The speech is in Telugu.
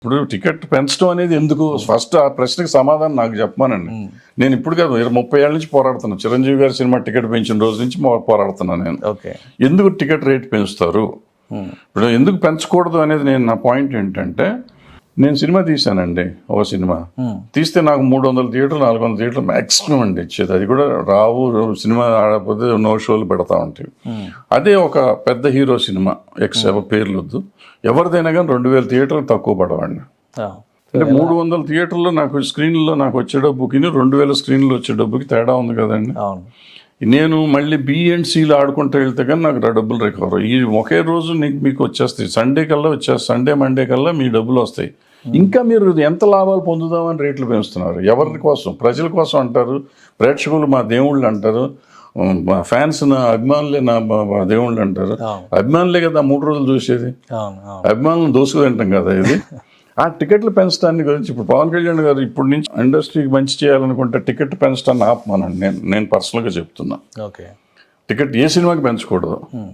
ఇప్పుడు టికెట్ పెంచడం అనేది ఎందుకు? ఫస్ట్ ఆ ప్రశ్నకి సమాధానం నాకు చెప్పమానండి. నేను ఇప్పుడు కాదు 30 ఏళ్ళ నుంచి పోరాడుతున్నాను. చిరంజీవి గారి సినిమా టికెట్ పెంచిన రోజు నుంచి పోరాడుతున్నాను నేను. ఎందుకు టికెట్ రేట్ పెంచుతారు? ఇప్పుడు ఎందుకు పెంచకూడదు అనేది నా పాయింట్ ఏంటంటే, నేను సినిమా తీశానండి. ఒక సినిమా తీస్తే నాకు 300 థియేటర్లు 400 థియేటర్లు మ్యాక్సిమం అండి ఇచ్చేది. అది కూడా రావు, సినిమా ఆడకపోతే నో షోలు పెడతా ఉంటాయి. అదే ఒక పెద్ద హీరో సినిమా, పేర్లు వద్దు, ఎవరిదైనా కానీ 2000 థియేటర్లు తక్కువ పడవండి. అంటే 300 థియేటర్లో నాకు స్క్రీన్లో నాకు వచ్చే డబ్బుకి 2000 స్క్రీన్లో వచ్చే డబ్బుకి తేడా ఉంది కదండి. నేను మళ్ళీ బిఎండ్సీలు ఆడుకుంటూ వెళ్తే కానీ నాకు డబ్బులు రికవర్. ఈ ఒకే రోజు మీకు వచ్చేస్తాయి. సండే కల్లా వచ్చేస్తాయి. సండే మండే కల్లా మీ డబ్బులు వస్తాయి. ఇంకా మీరు ఎంత లాభాలు పొందుదామని రేట్లు పెంచుతున్నారు. ఎవరి కోసం? ప్రజల కోసం అంటారు. ప్రేక్షకులు మా దేవుళ్ళు అంటారు. మా ఫ్యాన్స్ నా అభిమానులే నా దేవుళ్ళు అంటారు. అభిమానులే కదా 3 రోజులు చూసేది. అభిమానులను దోసుకుతింటాం కదా ఇది. ఆ టికెట్లు పెంచడాన్ని గురించి ఇప్పుడు పవన్ కళ్యాణ్ గారు ఇప్పటి నుంచి ఇండస్ట్రీకి మంచి చేయాలనుకుంటే టికెట్ పెంచడాన్ని ఆపమనండి. నేను పర్సనల్గా చెప్తున్నా. టికెట్ ఏ సినిమాకి పెంచకూడదు.